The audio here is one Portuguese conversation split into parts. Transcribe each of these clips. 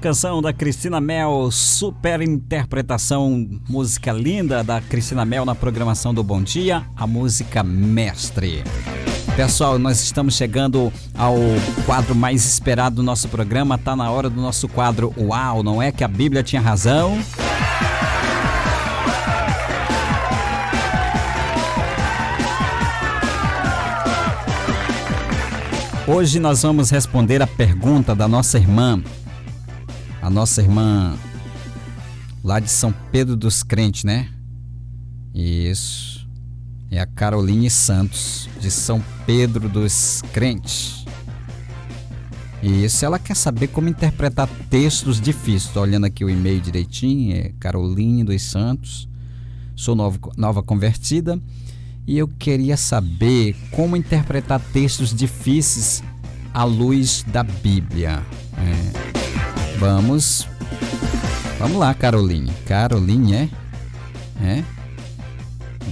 Canção da Cristina Mel, super interpretação, música linda da Cristina Mel na programação do Bom Dia, a música Mestre. Pessoal, nós estamos chegando ao quadro mais esperado do nosso programa, tá na hora do nosso quadro Uau, não é que a Bíblia tinha razão? Hoje nós vamos responder a pergunta da nossa irmã. A nossa irmã lá de São Pedro dos Crentes, né? Isso. É a Caroline Santos, de São Pedro dos Crentes. Isso, ela quer saber como interpretar textos difíceis. Tô olhando aqui o e-mail direitinho, é Caroline dos Santos. Sou nova convertida e eu queria saber como interpretar textos difíceis à luz da Bíblia. Vamos lá, Caroline. Caroline, é?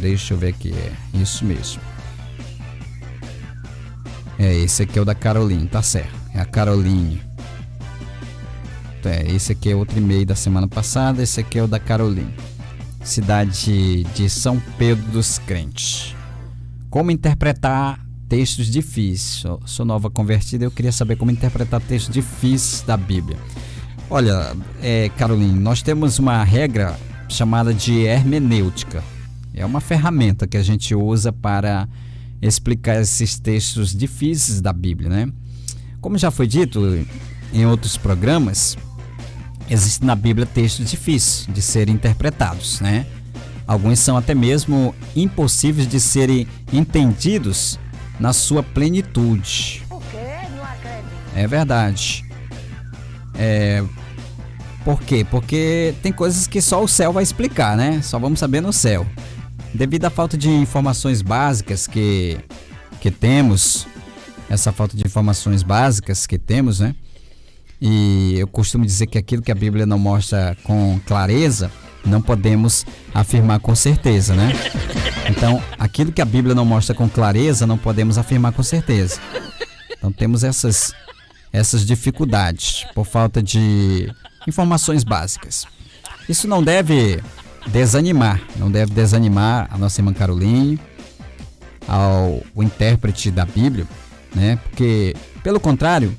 Deixa eu ver aqui, isso mesmo. Esse aqui é o da Caroline, tá certo. É a Caroline. Esse aqui é outro e-mail da semana passada, esse aqui é o da Caroline. Cidade de São Pedro dos Crentes. Como interpretar textos difíceis? Sou nova convertida, eu queria saber como interpretar textos difíceis da Bíblia. Olha, Caroline, nós temos uma regra chamada de hermenêutica. É uma ferramenta que a gente usa para explicar esses textos difíceis da Bíblia, né? Como já foi dito em outros programas, existem na Bíblia textos difíceis de serem interpretados, né? Alguns são até mesmo impossíveis de serem entendidos na sua plenitude. O quê? Não acredito. É verdade. Por quê? Porque tem coisas que só o céu vai explicar, né? Só vamos saber no céu. Devido à falta de informações básicas que temos, essa falta de informações básicas que temos, né? E eu costumo dizer que aquilo que a Bíblia não mostra com clareza, não podemos afirmar com certeza, né? Então, aquilo que a Bíblia não mostra com clareza, não podemos afirmar com certeza. Então, temos essas dificuldades por falta de informações básicas. Isso não deve desanimar a nossa irmã Caroline, o intérprete da Bíblia, né? Porque, pelo contrário,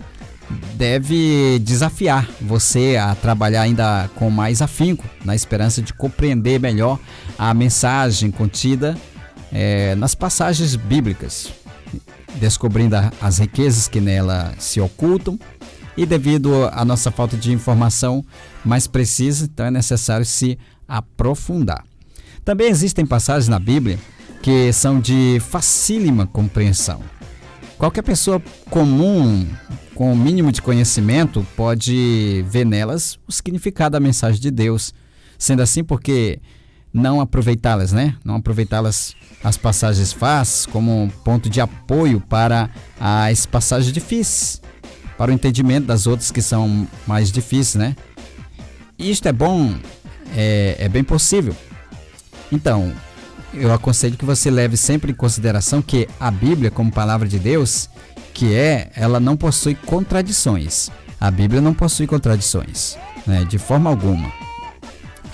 deve desafiar você a trabalhar ainda com mais afinco, na esperança de compreender melhor a mensagem contida nas passagens bíblicas, descobrindo as riquezas que nela se ocultam. E devido à nossa falta de informação mais precisa, então é necessário se aprofundar. Também existem passagens na Bíblia que são de facílima compreensão. Qualquer pessoa comum, com o mínimo de conhecimento, pode ver nelas o significado da mensagem de Deus. Sendo assim, porque não aproveitá-las, né? Não aproveitá-las, as passagens fáceis, como um ponto de apoio para as passagens difíceis, para o entendimento das outras que são mais difíceis, né? E isto é bom, é bem possível. Então, eu aconselho que você leve sempre em consideração que a Bíblia, como palavra de Deus, ela não possui contradições. A Bíblia não possui contradições, né? De forma alguma.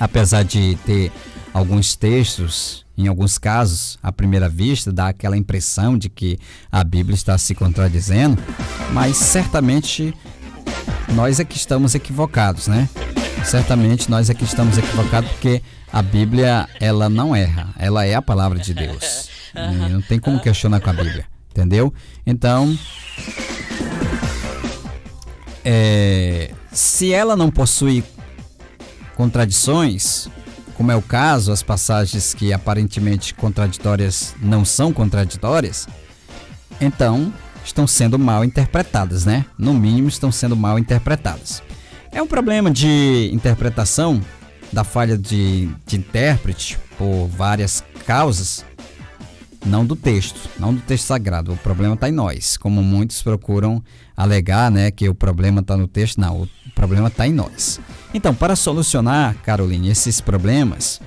Apesar de ter alguns textos, em alguns casos, à primeira vista, dá aquela impressão de que a Bíblia está se contradizendo, mas certamente nós é que estamos equivocados, né? Certamente nós é que estamos equivocados, porque a Bíblia, ela não erra, ela é a palavra de Deus. E não tem como questionar com a Bíblia, entendeu? Então, se ela não possui contradições, como é o caso, as passagens que aparentemente contraditórias não são contraditórias, então estão sendo mal interpretadas, né? No mínimo, estão sendo mal interpretadas. É um problema de interpretação, da falha de intérprete, por várias causas, não do texto sagrado. O problema está em nós, como muitos procuram alegar, né, que o problema está no texto. Não, o problema está em nós. Então, para solucionar, Caroline, esses problemas,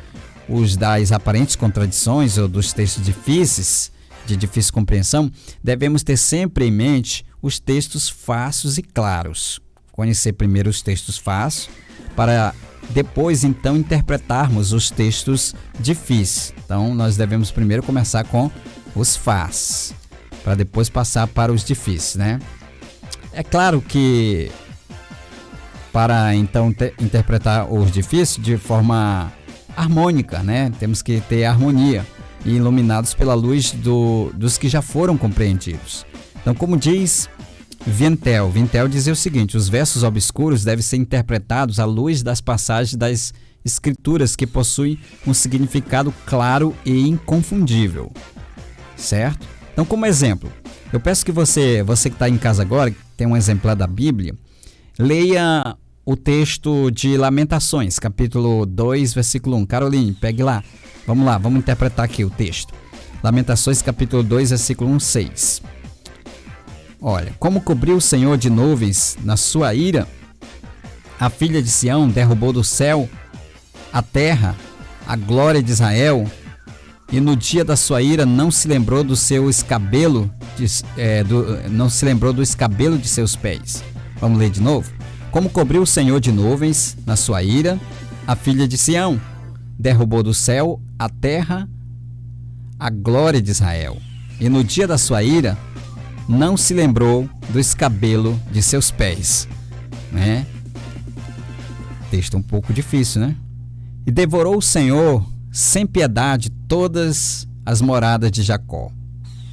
os das aparentes contradições ou dos textos difíceis, de difícil compreensão, devemos ter sempre em mente os textos fáceis e claros, conhecer primeiro os textos fáceis, para depois então interpretarmos os textos difíceis. Então nós devemos primeiro começar com os fáceis, para depois passar para os difíceis, né? É claro que para então interpretar os difíceis de forma harmônica, né? Temos que ter harmonia e iluminados pela luz dos que já foram compreendidos. Então, como diz Vintel dizia o seguinte: os versos obscuros devem ser interpretados à luz das passagens das escrituras que possuem um significado claro e inconfundível, certo? Então, como exemplo, eu peço que você que está em casa agora, que tem um exemplar da Bíblia, leia o texto de Lamentações, capítulo 2, versículo 1. Caroline, pegue lá. Vamos lá, vamos interpretar aqui o texto. Lamentações, capítulo 2, versículo 1, 6. Olha, como cobriu o Senhor de nuvens na sua ira, a filha de Sião derrubou do céu a terra, a glória de Israel, e no dia da sua ira não se lembrou do seu escabelo, não se lembrou do escabelo de seus pés. Vamos ler de novo? Como cobriu o Senhor de nuvens na sua ira, a filha de Sião derrubou do céu a terra, a glória de Israel, e no dia da sua ira não se lembrou do escabelo de seus pés, né? Texto um pouco difícil, né? E devorou o Senhor sem piedade todas as moradas de Jacó.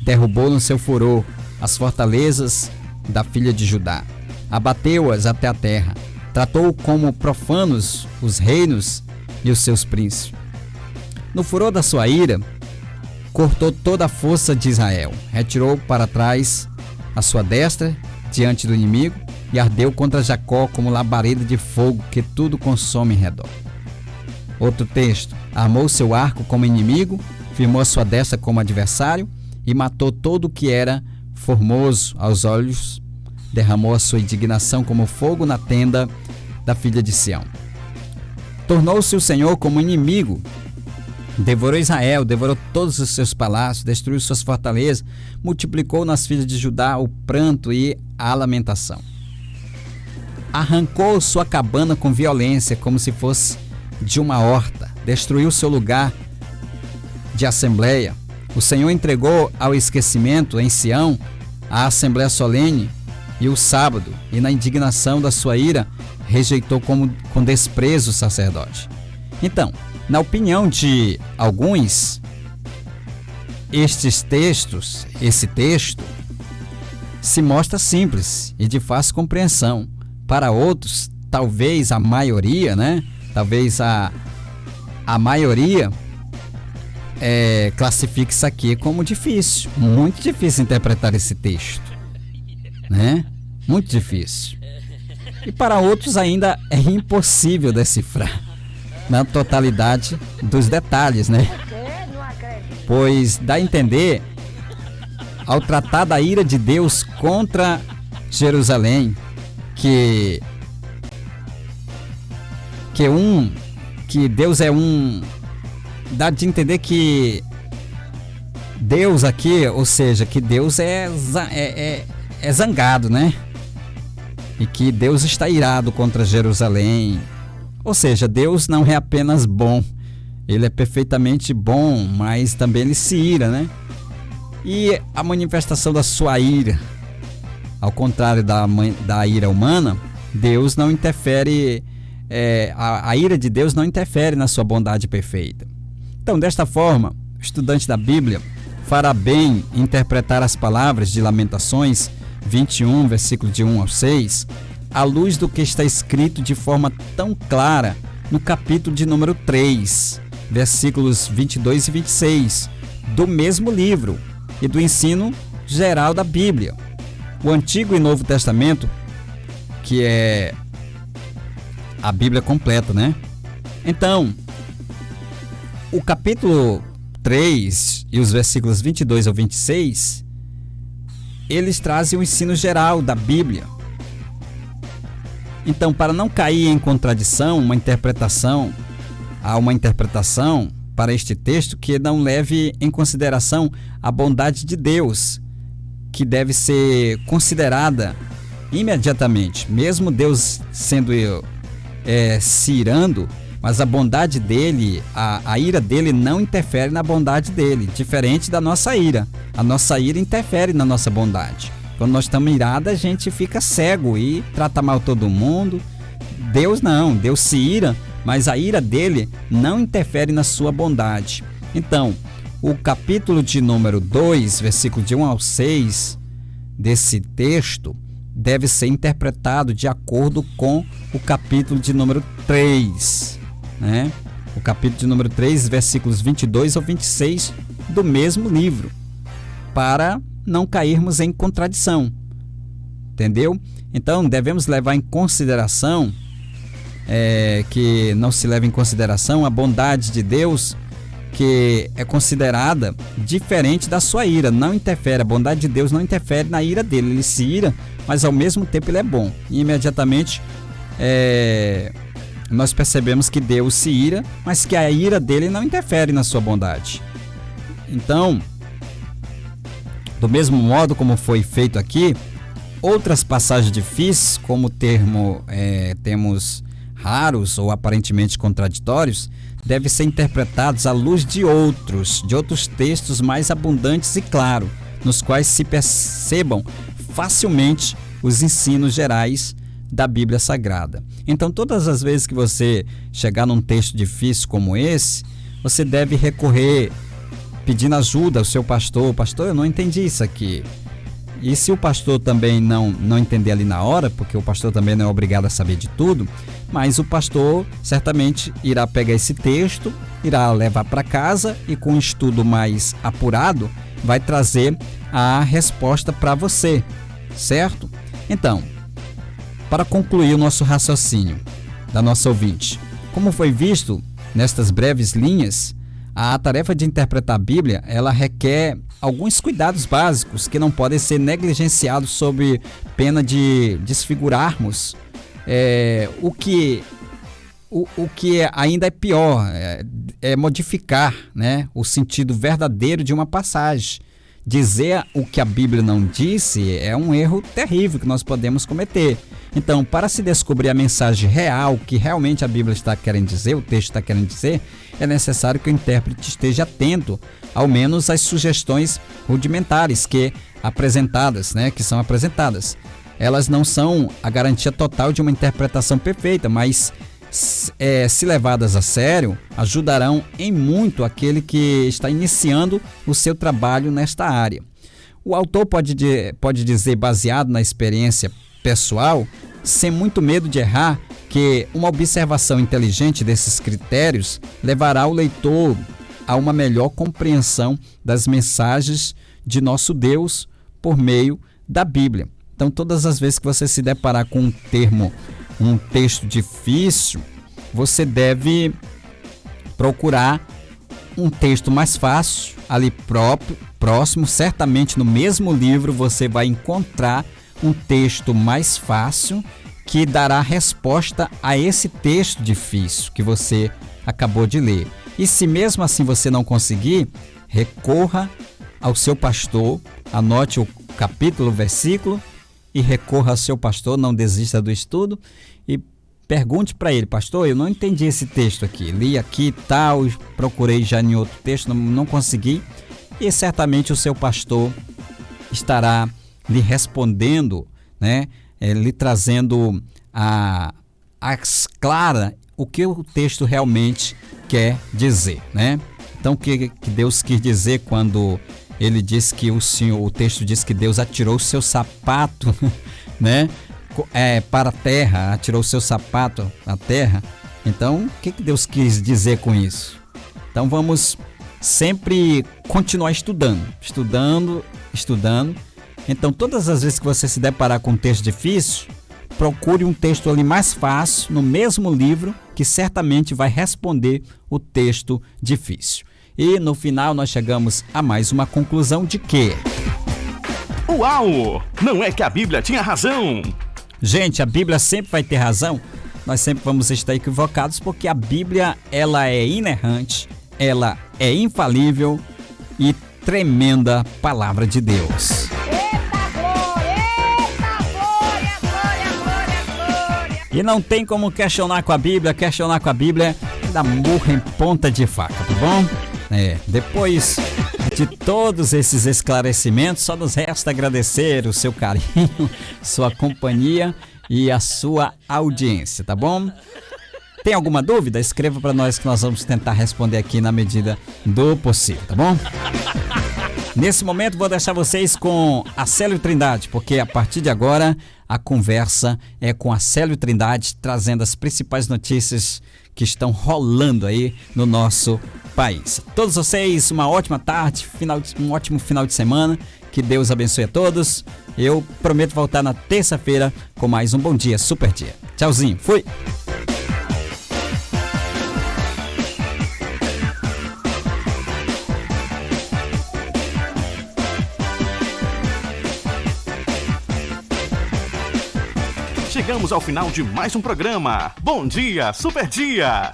Derrubou no seu furor as fortalezas da filha de Judá. Abateu-as até a terra. Tratou como profanos os reinos e os seus príncipes. No furor da sua ira, cortou toda a força de Israel. Retirou para trás a sua destra diante do inimigo e ardeu contra Jacó como labareda de fogo que tudo consome em redor. Outro texto: armou seu arco como inimigo, firmou a sua destra como adversário e matou todo o que era formoso aos olhos, derramou a sua indignação como fogo na tenda da filha de Sião. Tornou-se o Senhor como inimigo, devorou Israel, devorou todos os seus palácios, destruiu suas fortalezas, multiplicou nas filhas de Judá o pranto e a lamentação. Arrancou sua cabana com violência, como se fosse de uma horta, destruiu seu lugar de assembleia. O Senhor entregou ao esquecimento em Sião a assembleia solene e o sábado, e na indignação da sua ira rejeitou com desprezo o sacerdote. Então, na opinião de alguns, esse texto se mostra simples e de fácil compreensão. Para outros, talvez a maioria, né? Talvez a maioria classifique isso aqui como difícil, muito difícil interpretar esse texto, né? Muito difícil. E para outros ainda é impossível decifrar na totalidade dos detalhes, né? Pois dá a entender, ao tratar da ira de Deus contra Jerusalém, que Deus é um, dá de entender que Deus aqui, ou seja, que Deus é zangado, né? E que Deus está irado contra Jerusalém. Ou seja, Deus não é apenas bom, Ele é perfeitamente bom, mas também Ele se ira, né? E a manifestação da sua ira, ao contrário da ira humana, Deus não interfere, a ira de Deus não interfere na sua bondade perfeita. Então, desta forma, o estudante da Bíblia fará bem em interpretar as palavras de Lamentações 21, versículo de 1 ao 6, à luz do que está escrito de forma tão clara no capítulo de número 3, versículos 22 e 26, do mesmo livro e do ensino geral da Bíblia. O Antigo e Novo Testamento, que é a Bíblia completa, né? Então, o capítulo 3 e os versículos 22 ao 26, eles trazem o ensino geral da Bíblia. Então, para não cair em contradição, há uma interpretação para este texto que não leve em consideração a bondade de Deus, que deve ser considerada imediatamente, mesmo Deus sendo se irando, mas a bondade dele, a ira dele não interfere na bondade dele, diferente da nossa ira. A nossa ira interfere na nossa bondade. Quando nós estamos irados, a gente fica cego e trata mal todo mundo. Deus não, Deus se ira, mas a ira dele não interfere na sua bondade. Então, o capítulo de número 2, versículo de 1 ao 6 desse texto deve ser interpretado de acordo com o capítulo de número 3, né? O capítulo de número 3, versículos 22 ao 26 do mesmo livro, para não cairmos em contradição, entendeu? Então, devemos levar em consideração, que não se leva em consideração a bondade de Deus, que é considerada diferente da sua ira, não interfere, a bondade de Deus não interfere na ira dele, ele se ira, mas ao mesmo tempo ele é bom. E imediatamente nós percebemos que Deus se ira, mas que a ira dele não interfere na sua bondade. Então, do mesmo modo como foi feito aqui, outras passagens difíceis, como termos raros ou aparentemente contraditórios, devem ser interpretados à luz de outros textos mais abundantes e claros, nos quais se percebam facilmente os ensinos gerais da Bíblia Sagrada. Então, todas as vezes que você chegar num texto difícil como esse, você deve recorrer pedindo ajuda ao seu pastor. Pastor, eu não entendi isso aqui. E se o pastor também não entender ali na hora, porque o pastor também não é obrigado a saber de tudo, mas o pastor certamente irá pegar esse texto, irá levar para casa e com um estudo mais apurado, vai trazer a resposta para você, certo? Então, para concluir o nosso raciocínio da nossa ouvinte, como foi visto nestas breves linhas, a tarefa de interpretar a Bíblia, ela requer alguns cuidados básicos que não podem ser negligenciados sob pena de desfigurarmos o que ainda é pior, é modificar, né, o sentido verdadeiro de uma passagem. Dizer o que a Bíblia não disse é um erro terrível que nós podemos cometer. Então, para se descobrir a mensagem real, que realmente a Bíblia está querendo dizer, o texto está querendo dizer, é necessário que o intérprete esteja atento, ao menos às sugestões rudimentares que são apresentadas. Elas não são a garantia total de uma interpretação perfeita, mas se levadas a sério, ajudarão em muito aquele que está iniciando o seu trabalho nesta área. O autor pode dizer, baseado na experiência pessoal, sem muito medo de errar, que uma observação inteligente desses critérios levará o leitor a uma melhor compreensão das mensagens de nosso Deus por meio da Bíblia. Então, todas as vezes que você se deparar com um texto difícil, você deve procurar um texto mais fácil, ali próximo. Certamente no mesmo livro você vai encontrar um texto mais fácil que dará resposta a esse texto difícil que você acabou de ler. E se mesmo assim você não conseguir, recorra ao seu pastor, anote o capítulo, o versículo e recorra ao seu pastor, não desista do estudo e pergunte para ele: pastor, eu não entendi esse texto aqui, li aqui tal, procurei já em outro texto, não consegui. E certamente o seu pastor estará lhe respondendo, né, lhe trazendo clara o que o texto realmente quer dizer, né? Então, o que Deus quis dizer quando ele disse que o texto diz que Deus atirou o seu sapato, né, para a terra, atirou o seu sapato à terra. Então, o que Deus quis dizer com isso? Então, vamos sempre continuar estudando. Então, todas as vezes que você se deparar com um texto difícil, procure um texto ali mais fácil, no mesmo livro, que certamente vai responder o texto difícil. E no final nós chegamos a mais uma conclusão de que... Uau! Não é que a Bíblia tinha razão! Gente, a Bíblia sempre vai ter razão. Nós sempre vamos estar equivocados porque a Bíblia, ela é inerrante, ela é infalível e tremenda palavra de Deus. Eita glória! Eita glória! E não tem como questionar com a Bíblia é dar murro em ponta de faca, tá bom? Depois de todos esses esclarecimentos, só nos resta agradecer o seu carinho, sua companhia e a sua audiência, tá bom? Tem alguma dúvida? Escreva para nós que nós vamos tentar responder aqui na medida do possível, tá bom? Nesse momento vou deixar vocês com a Célio Trindade, porque a partir de agora a conversa é com a Célio Trindade, trazendo as principais notícias que estão rolando aí no nosso país. Todos vocês, uma ótima tarde, um ótimo final de semana, que Deus abençoe a todos. Eu prometo voltar na terça-feira com mais um Bom Dia, Super Dia. Tchauzinho, fui! Chegamos ao final de mais um programa. Bom dia, Super Dia!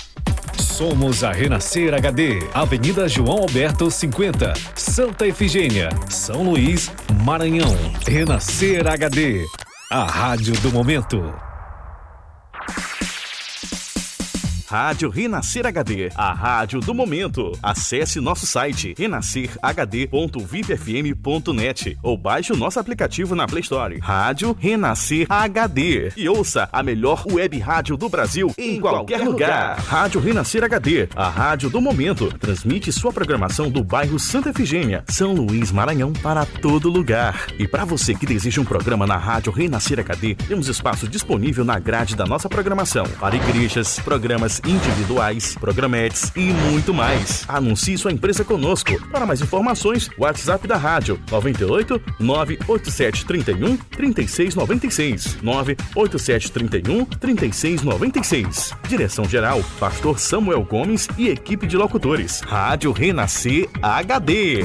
Somos a Renascer HD, Avenida João Alberto 50, Santa Efigênia, São Luís, Maranhão. Renascer HD, a rádio do momento. Rádio Renascer HD, a rádio do momento. Acesse nosso site renascerhd.vipfm.net ou baixe o nosso aplicativo na Play Store. Rádio Renascer HD. E ouça a melhor web rádio do Brasil em qualquer lugar. Rádio Renascer HD, a rádio do momento. Transmite sua programação do bairro Santa Efigênia, São Luís, Maranhão, para todo lugar. E para você que deseja um programa na Rádio Renascer HD, temos espaço disponível na grade da nossa programação para igrejas, programas individuais, programetes e muito mais. Anuncie sua empresa conosco. Para mais informações, WhatsApp da rádio 98 987 31 36 96 987 31 36 96. Direção geral, Pastor Samuel Gomes e equipe de locutores. Rádio Renascer HD.